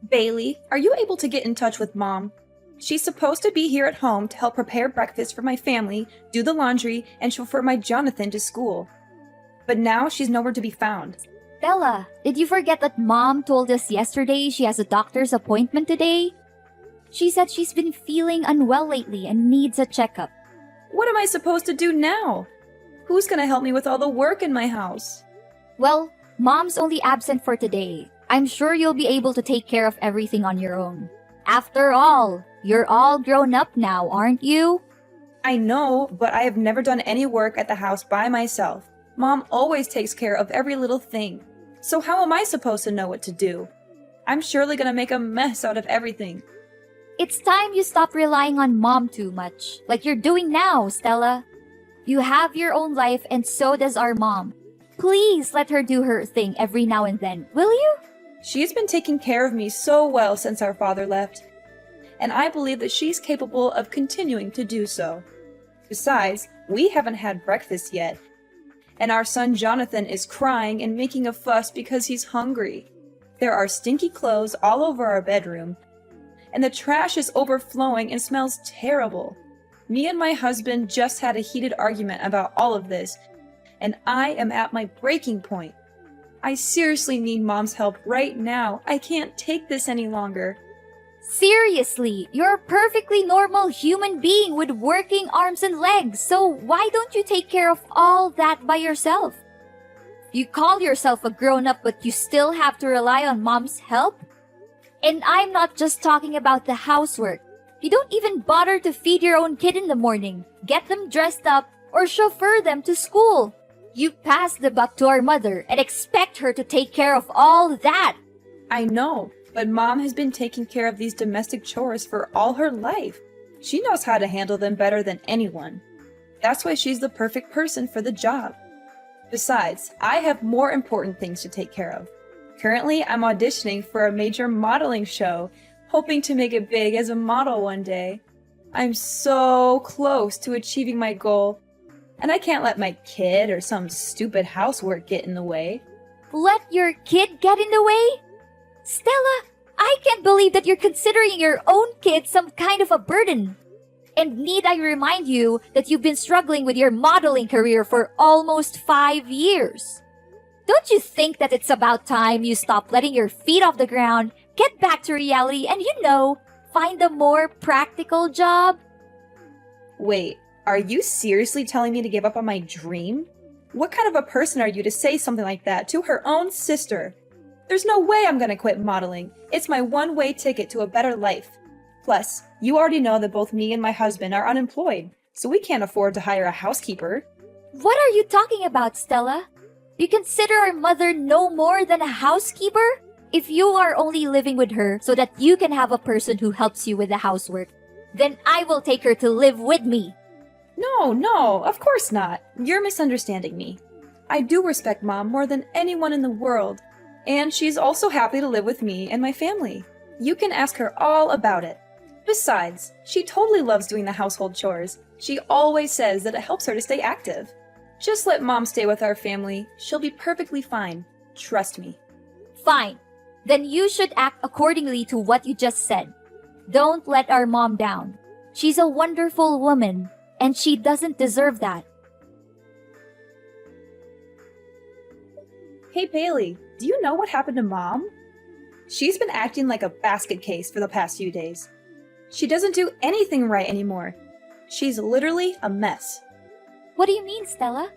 Bailey, are you able to get in touch with Mom? She's supposed to be here at home to help prepare breakfast for my family, do the laundry, and chauffeur my Jonathan to school. But now she's nowhere to be found. Bella, did you forget that Mom told us yesterday she has a doctor's appointment today? She said she's been feeling unwell lately and needs a checkup. What am I supposed to do now? Who's gonna help me with all the work in my house? Well, Mom's only absent for today. I'm sure you'll be able to take care of everything on your own. After all, you're all grown up now, aren't you? I know, but I have never done any work at the house by myself. Mom always takes care of every little thing. So how am I supposed to know what to do? I'm surely gonna make a mess out of everything. It's time you stop relying on Mom too much, like you're doing now, Stella. You have your own life and so does our mom. Please let her do her thing every now and then, will you? She's been taking care of me so well since our father left, and I believe that she's capable of continuing to do so. Besides, we haven't had breakfast yet, and our son Jonathan is crying and making a fuss because he's hungry. There are stinky clothes all over our bedroom, and the trash is overflowing and smells terrible. Me and my husband just had a heated argument about all of this, and I am at my breaking point. I seriously need Mom's help right now. I can't take this any longer. Seriously, you're a perfectly normal human being with working arms and legs, so why don't you take care of all that by yourself? You call yourself a grown-up but you still have to rely on Mom's help? And I'm not just talking about the housework. You don't even bother to feed your own kid in the morning, get them dressed up, or chauffeur them to school. You pass the buck to our mother and expect her to take care of all that. I know, but Mom has been taking care of these domestic chores for all her life. She knows how to handle them better than anyone. That's why she's the perfect person for the job. Besides, I have more important things to take care of. Currently, I'm auditioning for a major modeling show, hoping to make it big as a model one day. I'm so close to achieving my goal, and I can't let my kid or some stupid housework get in the way. Let your kid get in the way? Stella, I can't believe that you're considering your own kid some kind of a burden. And need I remind you that you've been struggling with your modeling career for almost 5 years? Don't you think that it's about time you stop letting your feet off the ground, get back to reality, and find a more practical job? Wait, are you seriously telling me to give up on my dream? What kind of a person are you to say something like that to her own sister? There's no way I'm gonna quit modeling. It's my one-way ticket to a better life. Plus, you already know that both me and my husband are unemployed, so we can't afford to hire a housekeeper. What are you talking about, Stella? You consider our mother no more than a housekeeper? If you are only living with her so that you can have a person who helps you with the housework, then I will take her to live with me. No, of course not. You're misunderstanding me. I do respect Mom more than anyone in the world, and she's also happy to live with me and my family. You can ask her all about it. Besides, she totally loves doing the household chores. She always says that it helps her to stay active. Just let Mom stay with our family. She'll be perfectly fine. Trust me. Fine. Then you should act accordingly to what you just said. Don't let our mom down. She's a wonderful woman, and she doesn't deserve that. Hey Bailey, do you know what happened to Mom? She's been acting like a basket case for the past few days. She doesn't do anything right anymore. She's literally a mess. What do you mean, Stella?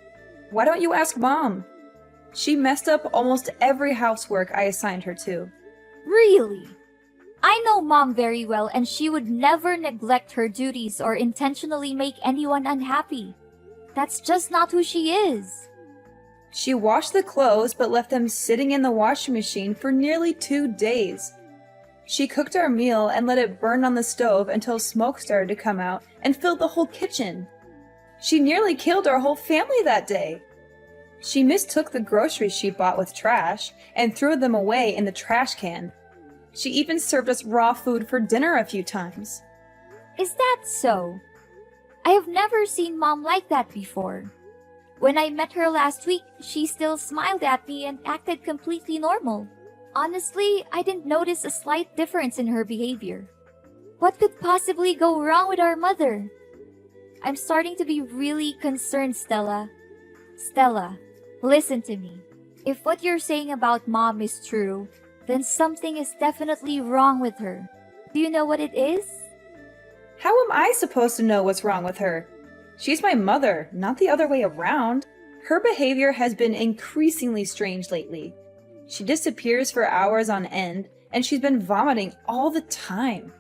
Why don't you ask Mom? She messed up almost every housework I assigned her to. Really? I know Mom very well, and she would never neglect her duties or intentionally make anyone unhappy. That's just not who she is. She washed the clothes but left them sitting in the washing machine for nearly 2 days. She cooked our meal and let it burn on the stove until smoke started to come out and filled the whole kitchen. She nearly killed our whole family that day. She mistook the groceries she bought with trash and threw them away in the trash can. She even served us raw food for dinner a few times. Is that so? I have never seen Mom like that before. When I met her last week, she still smiled at me and acted completely normal. Honestly, I didn't notice a slight difference in her behavior. What could possibly go wrong with our mother? I'm starting to be really concerned, Stella. Stella, listen to me. If what you're saying about Mom is true, then something is definitely wrong with her. Do you know what it is? How am I supposed to know what's wrong with her? She's my mother, not the other way around. Her behavior has been increasingly strange lately. She disappears for hours on end, and she's been vomiting all the time.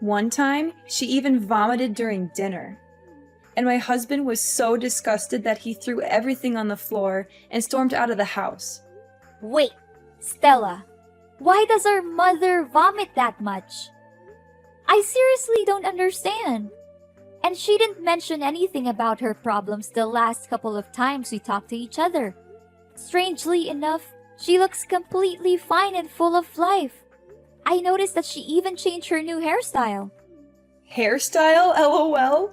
One time, she even vomited during dinner. And my husband was so disgusted that he threw everything on the floor and stormed out of the house. Wait, Stella, why does our mother vomit that much? I seriously don't understand. And she didn't mention anything about her problems the last couple of times we talked to each other. Strangely enough, she looks completely fine and full of life. I noticed that she even changed her new hairstyle. Hairstyle, LOL?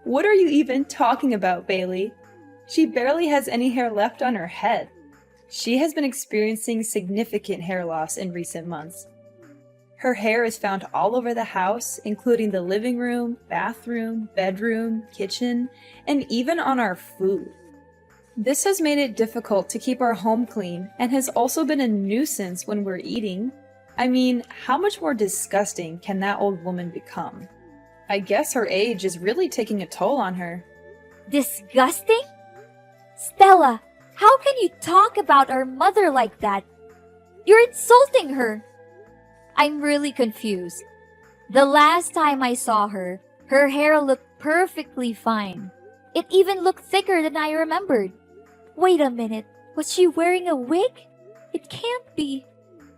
What are you even talking about, Bailey? She barely has any hair left on her head. She has been experiencing significant hair loss in recent months. Her hair is found all over the house, including the living room, bathroom, bedroom, kitchen, and even on our food. This has made it difficult to keep our home clean and has also been a nuisance when we're eating. I mean, how much more disgusting can that old woman become? I guess her age is really taking a toll on her. Disgusting? Stella, how can you talk about our mother like that? You're insulting her. I'm really confused. The last time I saw her, her hair looked perfectly fine. It even looked thicker than I remembered. Wait a minute, was she wearing a wig? It can't be.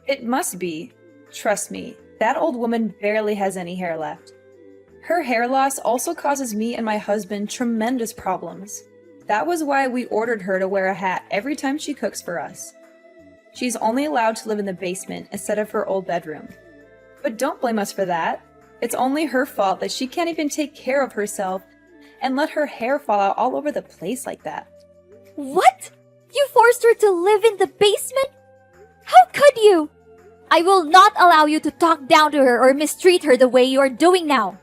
It must be. Trust me, that old woman barely has any hair left. Her hair loss also causes me and my husband tremendous problems. That was why we ordered her to wear a hat every time she cooks for us. She's only allowed to live in the basement instead of her old bedroom. But don't blame us for that. It's only her fault that she can't even take care of herself and let her hair fall out all over the place like that. What? You forced her to live in the basement? How could you? I will not allow you to talk down to her or mistreat her the way you are doing now.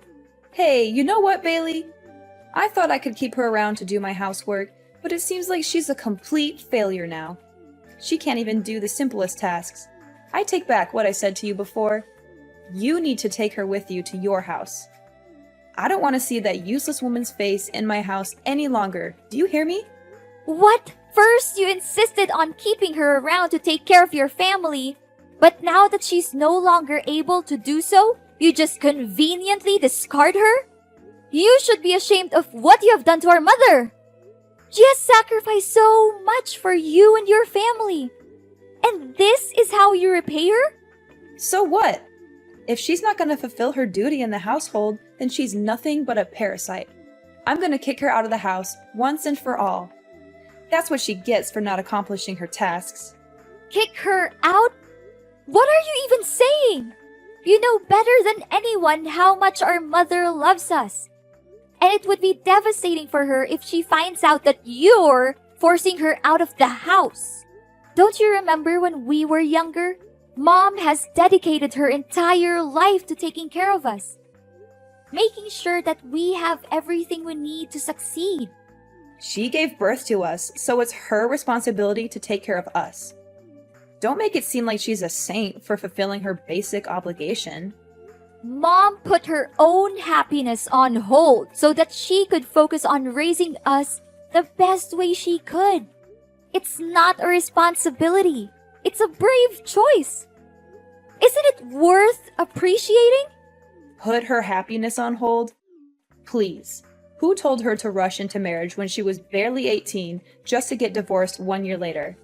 Hey, you know what, Bailey? I thought I could keep her around to do my housework, but it seems like she's a complete failure now. She can't even do the simplest tasks. I take back what I said to you before. You need to take her with you to your house. I don't want to see that useless woman's face in my house any longer. Do you hear me? What? First, you insisted on keeping her around to take care of your family. But now that she's no longer able to do so, you just conveniently discard her? You should be ashamed of what you have done to our mother. She has sacrificed so much for you and your family. And this is how you repay her? So what? If she's not going to fulfill her duty in the household, then she's nothing but a parasite. I'm going to kick her out of the house once and for all. That's what she gets for not accomplishing her tasks. Kick her out? What are you even saying? You know better than anyone how much our mother loves us. And it would be devastating for her if she finds out that you're forcing her out of the house. Don't you remember when we were younger? Mom has dedicated her entire life to taking care of us, making sure that we have everything we need to succeed. She gave birth to us, so it's her responsibility to take care of us. Don't make it seem like she's a saint for fulfilling her basic obligation. Mom put her own happiness on hold so that she could focus on raising us the best way she could. It's not a responsibility. It's a brave choice. Isn't it worth appreciating? Put her happiness on hold? Please. Who told her to rush into marriage when she was barely 18 just to get divorced 1 year later?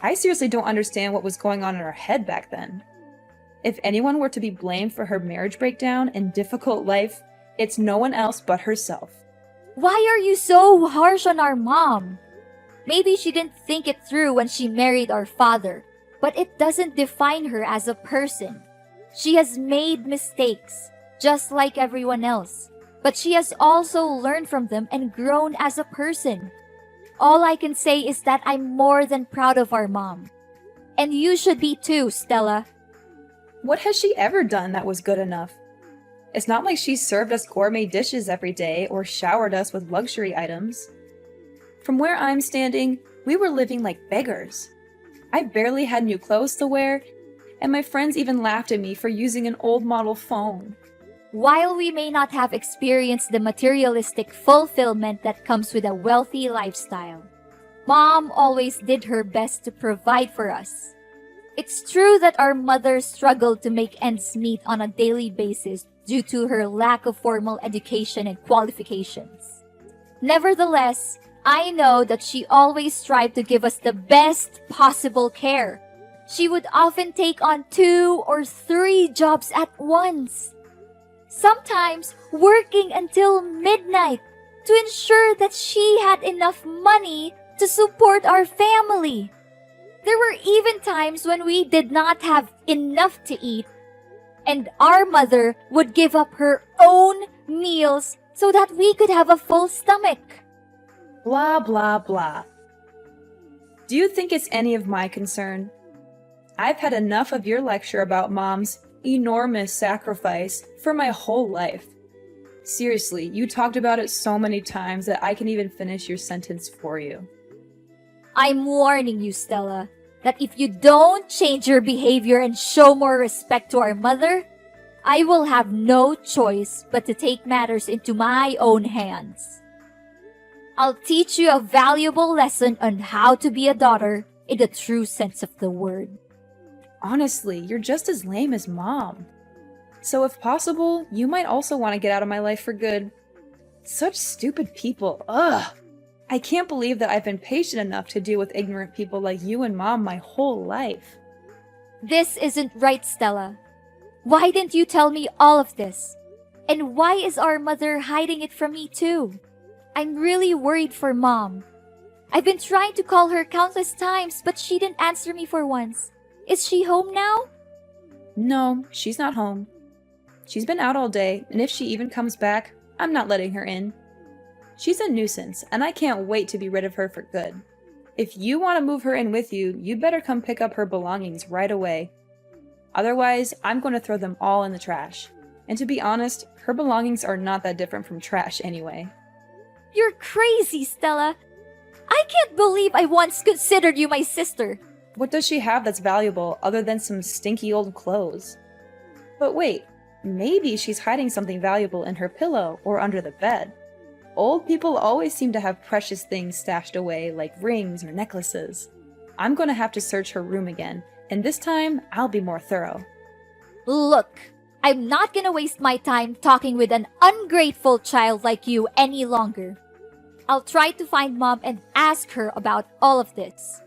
I seriously don't understand what was going on in her head back then. If anyone were to be blamed for her marriage breakdown and difficult life, it's no one else but herself. Why are you so harsh on our mom? Maybe she didn't think it through when she married our father, but it doesn't define her as a person. She has made mistakes, just like everyone else, but she has also learned from them and grown as a person. All I can say is that I'm more than proud of our mom. And you should be too, Stella. What has she ever done that was good enough? It's not like she served us gourmet dishes every day or showered us with luxury items. From where I'm standing, we were living like beggars. I barely had new clothes to wear, and my friends even laughed at me for using an old model phone. While we may not have experienced the materialistic fulfillment that comes with a wealthy lifestyle, Mom always did her best to provide for us. It's true that our mother struggled to make ends meet on a daily basis due to her lack of formal education and qualifications. Nevertheless, I know that she always strived to give us the best possible care. She would often take on 2 or 3 jobs at once, sometimes working until midnight to ensure that she had enough money to support our family. There were even times when we did not have enough to eat, and our mother would give up her own meals so that we could have a full stomach. Blah, blah, blah. Do you think it's any of my concern? I've had enough of your lecture about Mom's enormous sacrifice for my whole life. Seriously, you talked about it so many times that I can even finish your sentence for you. I'm warning you, Stella, that if you don't change your behavior and show more respect to our mother, I will have no choice but to take matters into my own hands. I'll teach you a valuable lesson on how to be a daughter in the true sense of the word. Honestly, you're just as lame as Mom. So if possible, you might also want to get out of my life for good. Such stupid people, ugh! I can't believe that I've been patient enough to deal with ignorant people like you and Mom my whole life. This isn't right, Stella. Why didn't you tell me all of this? And why is our mother hiding it from me too? I'm really worried for Mom. I've been trying to call her countless times, but she didn't answer me for once. Is she home now? No, she's not home. She's been out all day, and if she even comes back, I'm not letting her in. She's a nuisance, and I can't wait to be rid of her for good. If you want to move her in with you, you better come pick up her belongings right away. Otherwise, I'm going to throw them all in the trash. And to be honest, her belongings are not that different from trash anyway. You're crazy, Stella. I can't believe I once considered you my sister. What does she have that's valuable other than some stinky old clothes? But wait, maybe she's hiding something valuable in her pillow or under the bed. Old people always seem to have precious things stashed away, like rings or necklaces. I'm going to have to search her room again, and this time I'll be more thorough. Look, I'm not gonna waste my time talking with an ungrateful child like you any longer. I'll try to find Mom and ask her about all of this.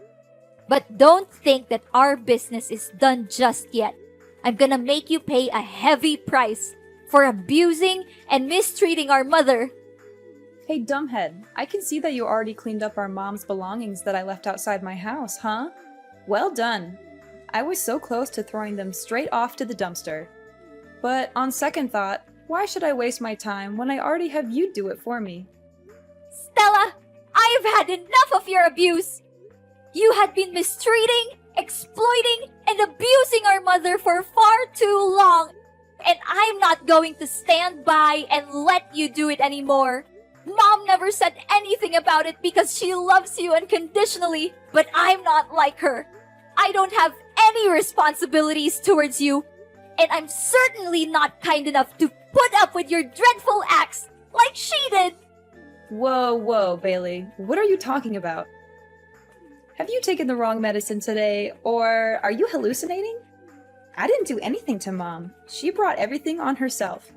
But don't think that our business is done just yet. I'm gonna make you pay a heavy price for abusing and mistreating our mother. Hey, dumbhead, I can see that you already cleaned up our Mom's belongings that I left outside my house, huh? Well done. I was so close to throwing them straight off to the dumpster. But on second thought, why should I waste my time when I already have you do it for me? Stella, I have had enough of your abuse. You had been mistreating, exploiting, and abusing our mother for far too long. And I'm not going to stand by and let you do it anymore. Mom never said anything about it because she loves you unconditionally, but I'm not like her. I don't have any responsibilities towards you, and I'm certainly not kind enough to put up with your dreadful acts like she did. Whoa, Bailey. What are you talking about? Have you taken the wrong medicine today, or are you hallucinating? I didn't do anything to Mom. She brought everything on herself.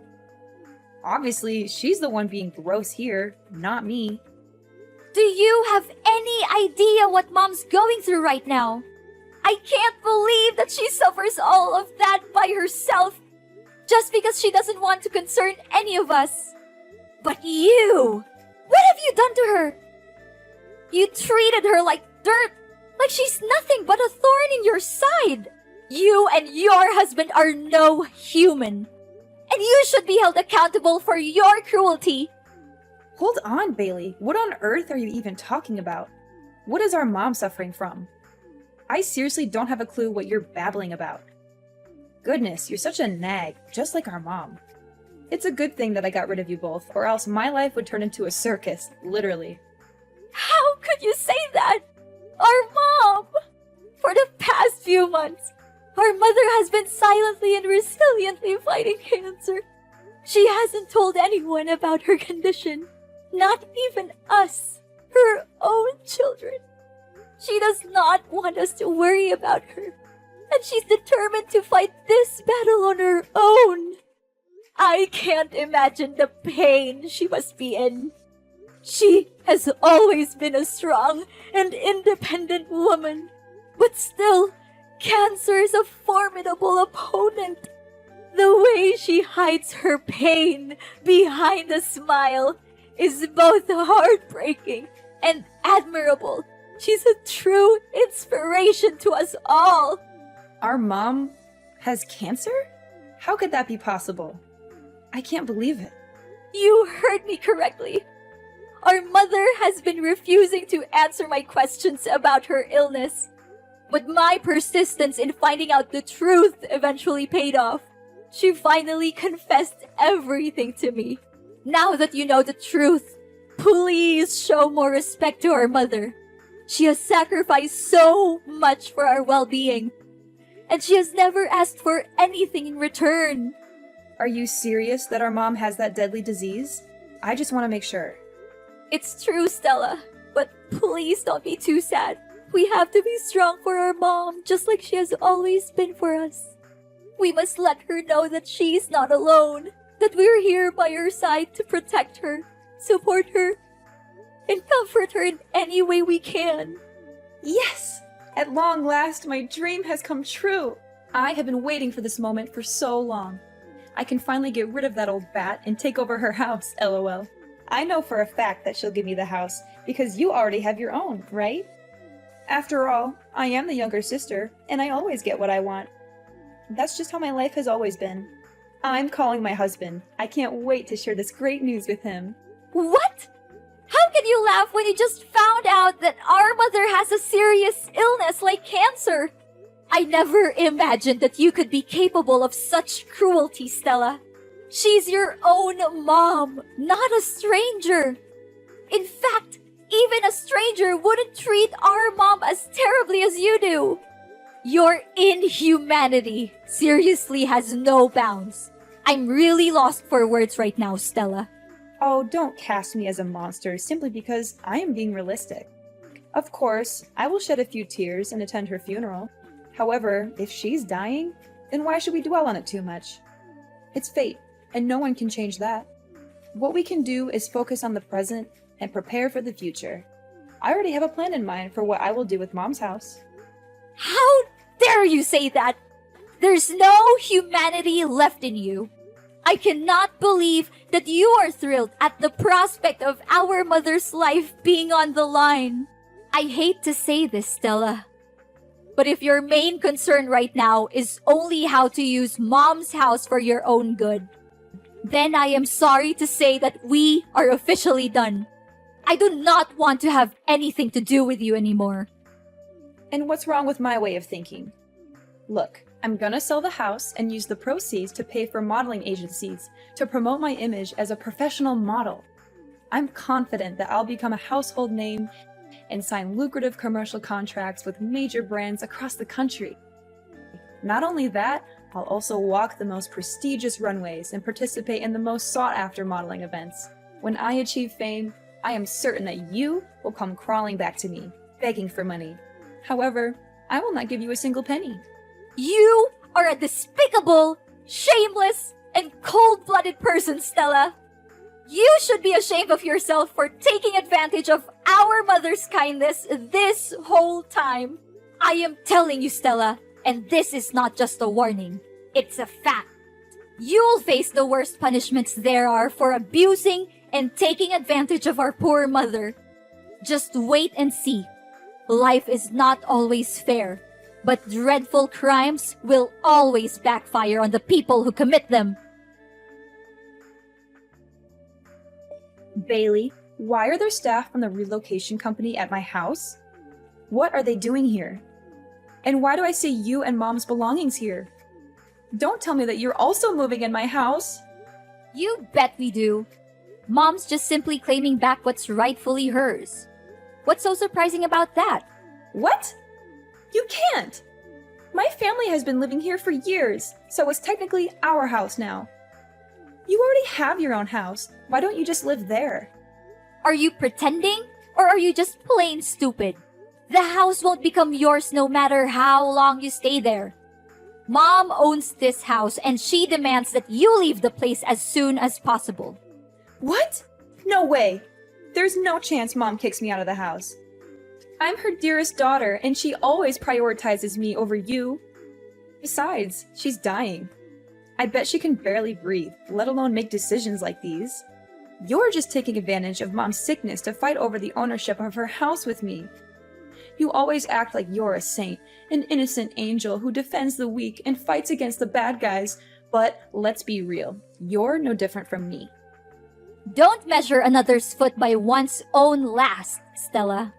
Obviously, she's the one being gross here, not me. Do you have any idea what Mom's going through right now? I can't believe that she suffers all of that by herself just because she doesn't want to concern any of us. But you! What have you done to her? You treated her like dirt, like she's nothing but a thorn in your side. You and your husband are no human, and you should be held accountable for your cruelty. Hold on, Bailey. What on earth are you even talking about? What is our Mom suffering from? I seriously don't have a clue what you're babbling about. Goodness, you're such a nag, just like our mom. It's a good thing that I got rid of you both, or else my life would turn into a circus, literally. How could you say that? Our mom! For the past few months, our mother has been silently and resiliently fighting cancer. She hasn't told anyone about her condition, not even us, her own children. She does not want us to worry about her, and she's determined to fight this battle on her own. I can't imagine the pain she must be in. She has always been a strong and independent woman, but still, cancer is a formidable opponent. The way she hides her pain behind a smile is both heartbreaking and admirable. She's a true inspiration to us all. Our mom has cancer? How could that be possible? I can't believe it. You heard me correctly. Our mother has been refusing to answer my questions about her illness. But my persistence in finding out the truth eventually paid off. She finally confessed everything to me. Now that you know the truth, please show more respect to our mother. She has sacrificed so much for our well-being, and she has never asked for anything in return. Are you serious that our mom has that deadly disease? I just want to make sure. It's true, Stella, but please don't be too sad. We have to be strong for our mom, just like she has always been for us. We must let her know that she's not alone, that we're here by her side to protect her, support her, and comfort her in any way we can. Yes! At long last, my dream has come true. I have been waiting for this moment for so long. I can finally get rid of that old bat and take over her house, lol. I know for a fact that she'll give me the house, because you already have your own, right? After all, I am the younger sister, and I always get what I want. That's just how my life has always been. I'm calling my husband. I can't wait to share this great news with him. What? How can you laugh when you just found out that our mother has a serious illness like cancer? I never imagined that you could be capable of such cruelty, Stella. She's your own mom, not a stranger. In fact, even a stranger wouldn't treat our mom as terribly as you do. Your inhumanity seriously has no bounds. I'm really lost for words right now, Stella. Oh, don't cast me as a monster simply because I am being realistic. Of course, I will shed a few tears and attend her funeral. However, if she's dying, then why should we dwell on it too much? It's fate, and no one can change that. What we can do is focus on the present and prepare for the future. I already have a plan in mind for what I will do with Mom's house. How dare you say that? There's no humanity left in you. I cannot believe that you are thrilled at the prospect of our mother's life being on the line. I hate to say this, Stella, but if your main concern right now is only how to use Mom's house for your own good, then I am sorry to say that we are officially done. I do not want to have anything to do with you anymore. And what's wrong with my way of thinking? Look, I'm gonna sell the house and use the proceeds to pay for modeling agencies to promote my image as a professional model. I'm confident that I'll become a household name and sign lucrative commercial contracts with major brands across the country. Not only that, I'll also walk the most prestigious runways and participate in the most sought-after modeling events. When I achieve fame, I am certain that you will come crawling back to me, begging for money. However, I will not give you a single penny. You are a despicable, shameless, and cold-blooded person, Stella. You should be ashamed of yourself for taking advantage of our mother's kindness this whole time. I am telling you, Stella, and this is not just a warning. It's a fact. You'll face the worst punishments there are for abusing and taking advantage of our poor mother. Just wait and see. Life is not always fair, but dreadful crimes will always backfire on the people who commit them. Bailey, why are there staff from the relocation company at my house? What are they doing here? And why do I see you and Mom's belongings here? Don't tell me that you're also moving in my house. You bet we do. Mom's just simply claiming back what's rightfully hers. What's so surprising about that? What? You can't! My family has been living here for years, so it's technically our house now. You already have your own house. Why don't you just live there? Are you pretending? Or are you just plain stupid? The house won't become yours no matter how long you stay there. Mom owns this house and she demands that you leave the place as soon as possible. What? No way! There's no chance Mom kicks me out of the house. I'm her dearest daughter, and she always prioritizes me over you. Besides, she's dying. I bet she can barely breathe, let alone make decisions like these. You're just taking advantage of Mom's sickness to fight over the ownership of her house with me. You always act like you're a saint, an innocent angel who defends the weak and fights against the bad guys, but let's be real, you're no different from me. Don't measure another's foot by one's own last, Stella.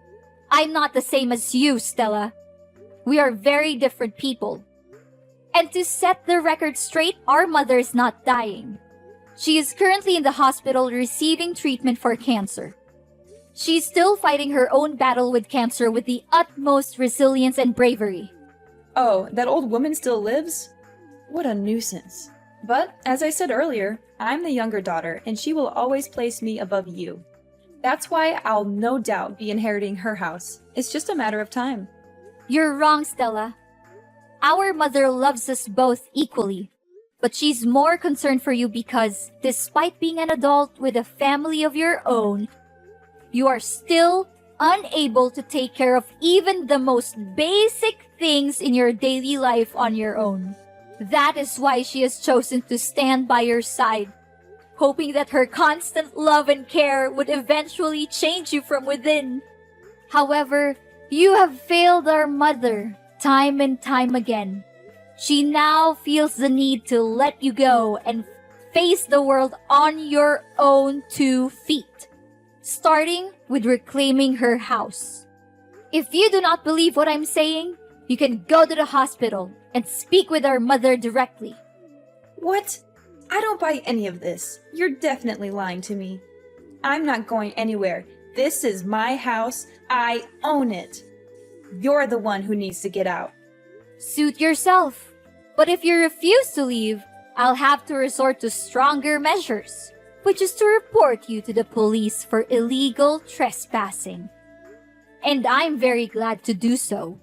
I'm not the same as you, Stella. We are very different people. And to set the record straight, our mother is not dying. She is currently in the hospital receiving treatment for cancer. She's still fighting her own battle with cancer with the utmost resilience and bravery. Oh, that old woman still lives? What a nuisance. But, as I said earlier, I'm the younger daughter, and she will always place me above you. That's why I'll no doubt be inheriting her house. It's just a matter of time. You're wrong, Stella. Our mother loves us both equally, but she's more concerned for you because, despite being an adult with a family of your own, you are still unable to take care of even the most basic things in your daily life on your own. That is why she has chosen to stand by your side, hoping that her constant love and care would eventually change you from within. However, you have failed our mother time and time again. She now feels the need to let you go and face the world on your own 2 feet, starting with reclaiming her house. If you do not believe what I'm saying, you can go to the hospital and speak with our mother directly. What? I don't buy any of this. You're definitely lying to me. I'm not going anywhere. This is my house. I own it. You're the one who needs to get out. Suit yourself. But if you refuse to leave, I'll have to resort to stronger measures, which is to report you to the police for illegal trespassing. And I'm very glad to do so.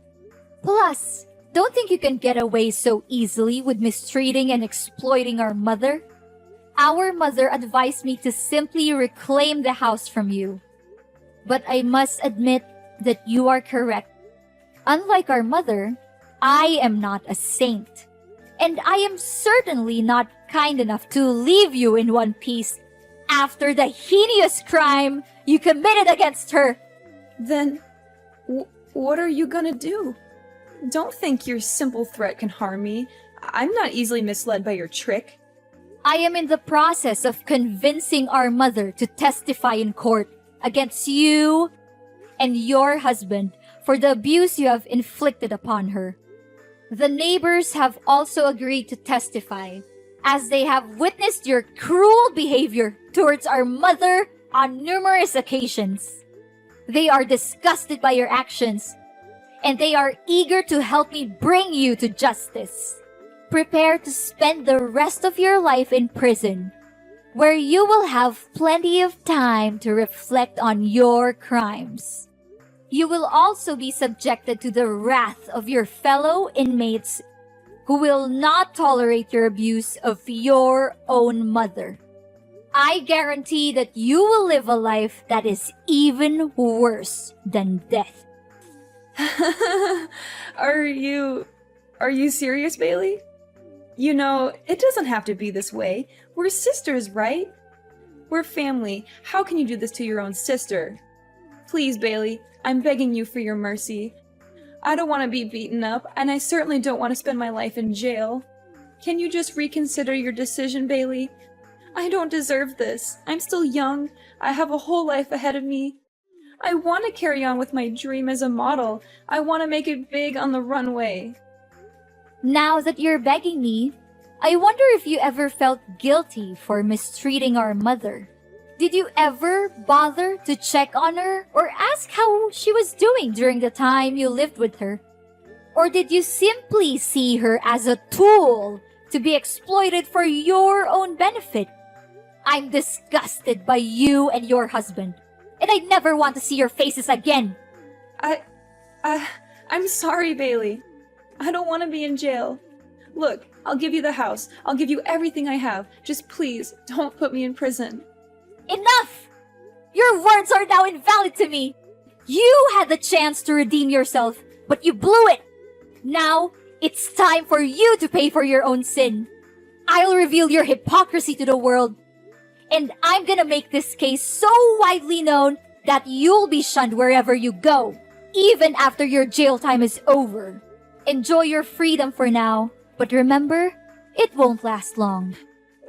Plus, don't think you can get away so easily with mistreating and exploiting our mother. Our mother advised me to simply reclaim the house from you. But I must admit that you are correct. Unlike our mother, I am not a saint. And I am certainly not kind enough to leave you in one piece after the heinous crime you committed against her. Then, what are you gonna do? Don't think your simple threat can harm me. I'm not easily misled by your trick. I am in the process of convincing our mother to testify in court against you and your husband for the abuse you have inflicted upon her. The neighbors have also agreed to testify, as they have witnessed your cruel behavior towards our mother on numerous occasions. They are disgusted by your actions, and they are eager to help me bring you to justice. Prepare to spend the rest of your life in prison, where you will have plenty of time to reflect on your crimes. You will also be subjected to the wrath of your fellow inmates who will not tolerate your abuse of your own mother. I guarantee that you will live a life that is even worse than death. Are you serious, Bailey? You know, it doesn't have to be this way. We're sisters, right? We're family. How can you do this to your own sister? Please, Bailey, I'm begging you for your mercy. I don't want to be beaten up, and I certainly don't want to spend my life in jail. Can you just reconsider your decision, Bailey? I don't deserve this. I'm still young. I have a whole life ahead of me. I want to carry on with my dream as a model. I want to make it big on the runway. Now that you're begging me, I wonder if you ever felt guilty for mistreating our mother. Did you ever bother to check on her or ask how she was doing during the time you lived with her? Or did you simply see her as a tool to be exploited for your own benefit? I'm disgusted by you and your husband, and I never want to see your faces again. I'm sorry, Bailey. I don't want to be in jail. Look, I'll give you the house. I'll give you everything I have. Just please, don't put me in prison. Enough! Your words are now invalid to me. You had the chance to redeem yourself, but you blew it. Now, it's time for you to pay for your own sin. I'll reveal your hypocrisy to the world, and I'm gonna make this case so widely known that you'll be shunned wherever you go, even after your jail time is over. Enjoy your freedom for now, but remember, it won't last long.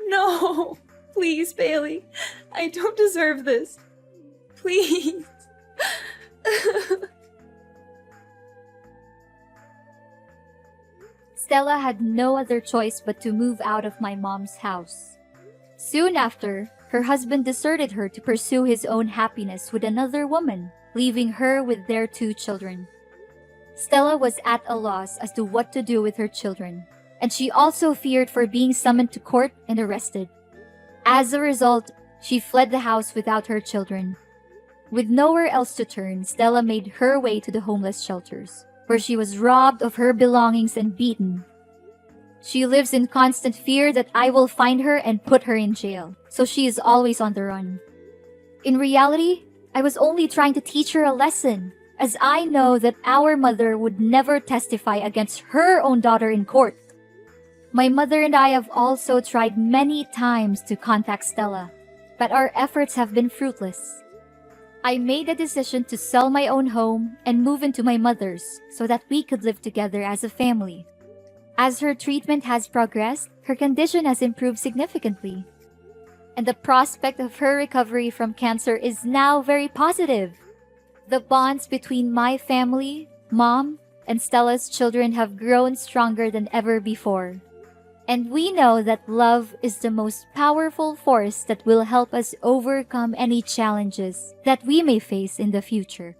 No, please, Bailey. I don't deserve this. Please. Stella had no other choice but to move out of my mom's house. Soon after, her husband deserted her to pursue his own happiness with another woman, leaving her with their 2 children. Stella was at a loss as to what to do with her children, and she also feared for being summoned to court and arrested. As a result, she fled the house without her children. With nowhere else to turn, Stella made her way to the homeless shelters, where she was robbed of her belongings and beaten. She lives in constant fear that I will find her and put her in jail, so she is always on the run. In reality, I was only trying to teach her a lesson, as I know that our mother would never testify against her own daughter in court. My mother and I have also tried many times to contact Stella, but our efforts have been fruitless. I made a decision to sell my own home and move into my mother's so that we could live together as a family. As her treatment has progressed, her condition has improved significantly, and the prospect of her recovery from cancer is now very positive. The bonds between my family, Mom, and Stella's children have grown stronger than ever before. And we know that love is the most powerful force that will help us overcome any challenges that we may face in the future.